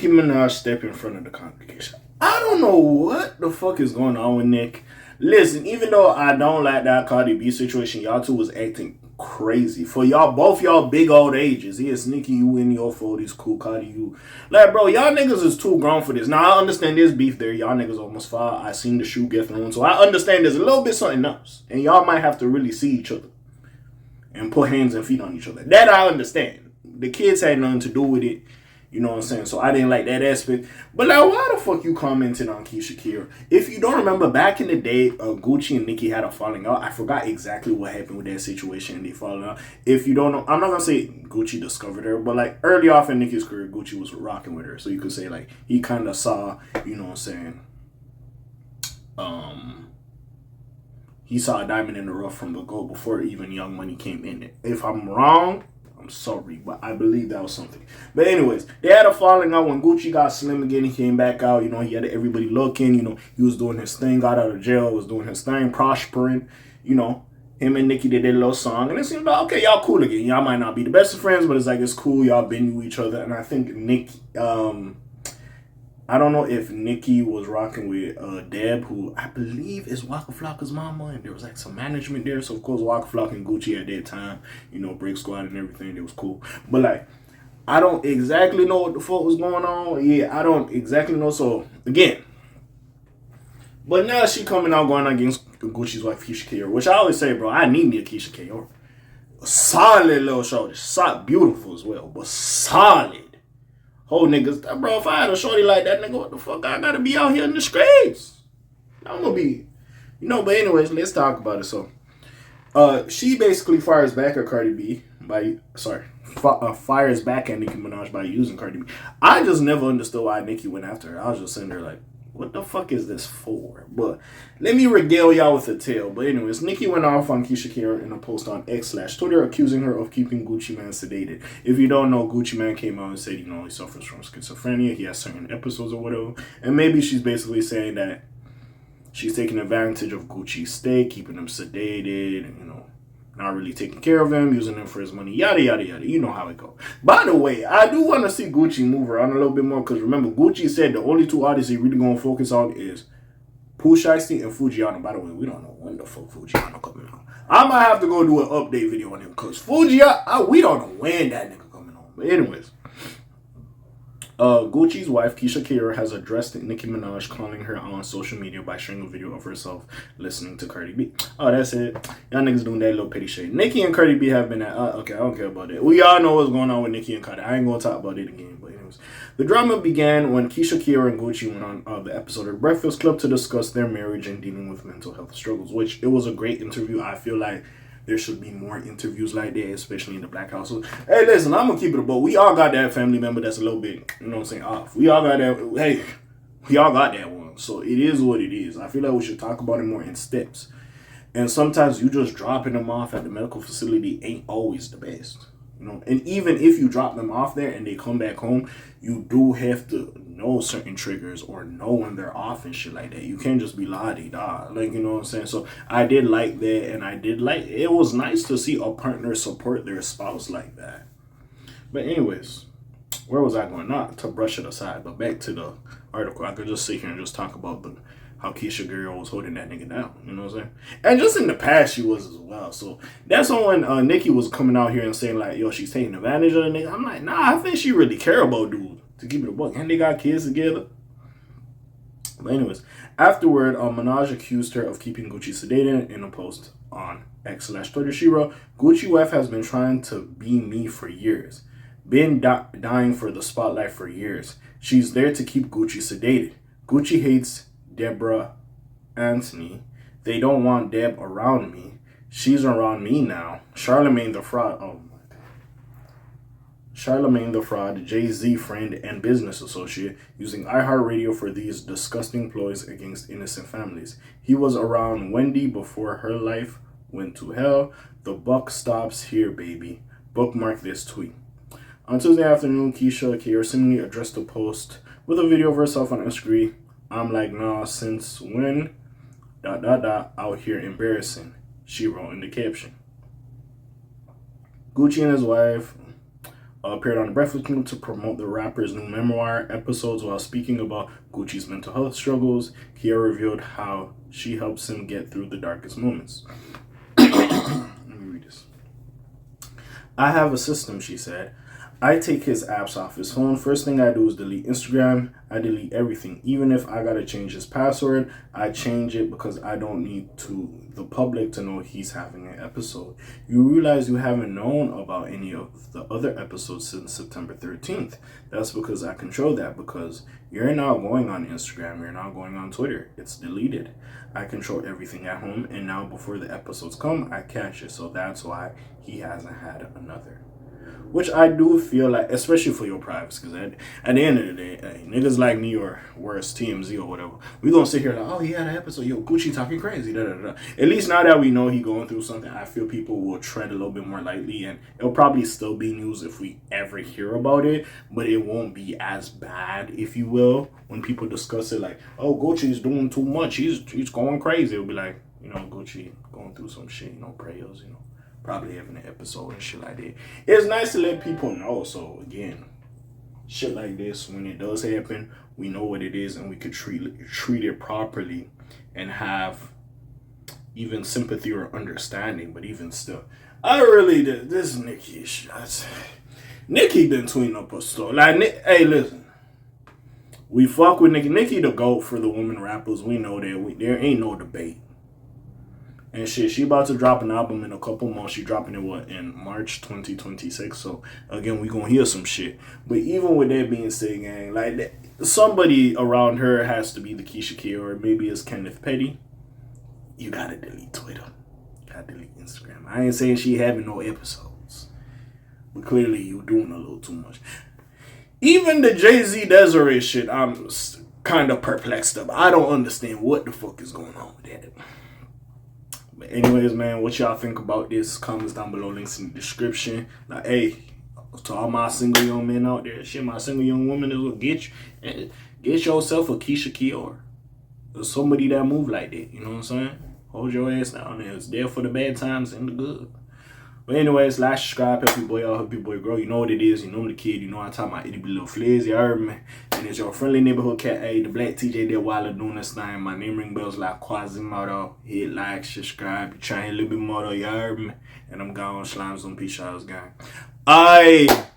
Nicki Minaj step in front of the congregation. I don't know what the fuck is going on with Nick. Listen, even though I don't like that Cardi B situation, y'all two was acting crazy. For y'all, both y'all big old ages. Yes, Nicki, you in your 40s, cool. Cardi, you. Like, bro, y'all niggas is too grown for this. Now, I understand there's beef there. Y'all niggas almost fought. I seen the shoe get thrown. So I understand there's a little bit something else. And y'all might have to really see each other and put hands and feet on each other. That I understand. The kids had nothing to do with it. You know what I'm saying? So I didn't like that aspect. But now, why the fuck you commented on Keyshia? If you don't remember, back in the day, Gucci and Nicki had a falling out. I forgot exactly what happened with that situation and they falling out. If you don't know, I'm not gonna say Gucci discovered her, but like early off in Nicki's career, Gucci was rocking with her. So you could say like he kind of saw, you know what I'm saying? He saw a diamond in the rough from the go before even Young Money came in. If I'm wrong, I'm sorry, but I believe that was something. But anyways, they had a falling out when Gucci got slim again. He came back out. You know, he had everybody looking. You know, he was doing his thing, got out of jail, was doing his thing, prospering. You know, him and Nicki did their little song. And it seemed like, okay, y'all cool again. Y'all might not be the best of friends, but it's like, it's cool. Y'all been with each other. And I think I don't know if Nicki was rocking with Deb, who I believe is Waka Flocka's mama, and there was like some management there. So of course Waka Flocka and Gucci at that time, you know, Break Squad and everything, it was cool. But like, I don't exactly know what the fuck was going on. Yeah, I don't exactly know. So again, but now she coming out going against Gucci's wife Keyshia, which I always say, bro, I need me a Keyshia. Solid little shoulders, solid, beautiful as well, but solid. Whole niggas, bro, if I had a shorty like that, nigga, what the fuck? I gotta be out here in the streets. I'm gonna be, you know, but anyways, let's talk about it. So, she basically fires back at Cardi B fires back at Nicki Minaj by using Cardi B. I just never understood why Nicki went after her. I was just sitting there like, what the fuck is this for? But let me regale y'all with a tale. But anyways, Nicki went off on Keyshia in a post on X/Twitter accusing her of keeping Gucci Mane sedated. If you don't know, Gucci Mane came out and said, you know, he suffers from schizophrenia. He has certain episodes or whatever. And maybe she's basically saying that she's taking advantage of Gucci's state, keeping him sedated, you know, not really taking care of him, using him for his money, yada, yada, yada. You know how it goes. By the way, I do want to see Gucci move around a little bit more because remember, Gucci said the only two artists he really going to focus on is Pooh Shiesty and Fujiano. By the way, we don't know when the fuck Fujiano coming out. I might have to go do an update video on him because Fujiano, we don't know when that nigga coming on. But anyways, Gucci's wife, Keyshia, has addressed Nicki Minaj, calling her on social media by sharing a video of herself listening to Cardi B. Oh, that's it. Y'all niggas doing that little petty shit. Nicki and Cardi B have been at, okay, I don't care about that. We all know what's going on with Nicki and Cardi. I ain't gonna talk about it again, but anyways. The drama began when Keyshia and Gucci went on the episode of Breakfast Club to discuss their marriage and dealing with mental health struggles, which it was a great interview. I feel like there should be more interviews like that, especially in the black household. Hey, listen, I'm gonna keep it a boat. We all got that family member that's a little bit, you know what I'm saying, off. We all got that. Hey, we all got that one. So it is what it is. I feel like we should talk about it more in steps. And sometimes you just dropping them off at the medical facility ain't always the best. You know, and even if you drop them off there and they come back home, you do have to know certain triggers or know when they're off and shit like that. You can't just be la-di-da. Like, you know what I'm saying? So I did like that, and I did like, it was nice to see a partner support their spouse like that. But anyways, where was I going? Not to brush it aside, but back to the article. I could just sit here and just talk about how Keyshia was holding that nigga down. You know what I'm saying? And just in the past, she was as well. So that's when Nicki was coming out here and saying, like, yo, she's taking advantage of the nigga. I'm like, nah, I think she really care about dude, to keep it a buck. And they got kids together. But anyways, afterward, Minaj accused her of keeping Gucci sedated in a post on X/Twitter. She wrote, Gucci wife has been trying to be me for years. Been dying for the spotlight for years. She's there to keep Gucci sedated. Gucci hates Deborah Anthony. They don't want Deb around me. She's around me now. Charlemagne the Fraud. Oh my God. Charlemagne the Fraud, Jay-Z friend and business associate, using iHeartRadio for these disgusting ploys against innocent families. He was around Wendy before her life went to hell. The buck stops here, baby. Bookmark this tweet. On Tuesday afternoon, Keyshia seemingly addressed the post with a video of herself on Instagram. I'm like, nah, since when? ... out here embarrassing, she wrote in the caption. Gucci and his wife appeared on The Breakfast Club to promote the rapper's new memoir episodes. While speaking about Gucci's mental health struggles, Keyshia revealed how she helps him get through the darkest moments. Let me read this. I have a system, she said. I take his apps off his phone. First thing I do is delete Instagram. I delete everything. Even if I gotta change his password, I change it because I don't need the public to know he's having an episode. You realize you haven't known about any of the other episodes since September 13th. That's because I control that, because you're not going on Instagram, you're not going on Twitter. It's deleted. I control everything at home, and now before the episodes come, I catch it. So that's why he hasn't had another. Which I do feel like, especially for your privacy, because at the end of the day, hey, niggas like me or worse, TMZ or whatever, we gonna sit here like, oh, he had an episode, yo, Gucci talking crazy, da da da. At least now that we know he going through something, I feel people will tread a little bit more lightly, and it'll probably still be news if we ever hear about it, but it won't be as bad, if you will, when people discuss it like, oh, Gucci's doing too much, he's going crazy. It'll be like, Gucci going through some shit, prayers, probably having an episode and shit like that. It's nice to let people know. So again, shit like this, when it does happen, we know what it is and we could treat it properly and have even sympathy or understanding. But even still, I really did this Nicki shots. Nicki been tweeting up a story. Like, hey, listen. We fuck with Nicki. Nicki the GOAT for the women rappers. We know that. There ain't no debate. And shit, she about to drop an album in a couple months. She dropping it, in March 2026. So, again, we gonna hear some shit. But even with that being said, gang, like, somebody around her has to be the Keyshia Kid, or maybe it's Kenneth Petty. You gotta delete Twitter. You gotta delete Instagram. I ain't saying she having no episodes. But clearly, you doing a little too much. Even the Jay-Z Desiree shit, I'm kind of perplexed up. I don't understand what the fuck is going on with that. But anyways, man, what y'all think about this? Comments down below, links in the description. Like, hey, to all my single young men out there, shit, my single young woman is get yourself a Keyshia Kid or somebody that move like that. You know what I'm saying? Hold your ass down there. It's there for the bad times and the good. But anyways, like, subscribe, help your boy out, help your boy grow. You know what it is. You know I'm the kid. You know I'm talking about itty bitty little flares. You heard me. And it's your friendly neighborhood cat, the black TJ there while doing this thing. My name ring bells like Quasimodo. Hit like, subscribe. You trying a little bit more though, you heard me. And I'm gone. Slimes on Peace House gang. Aye.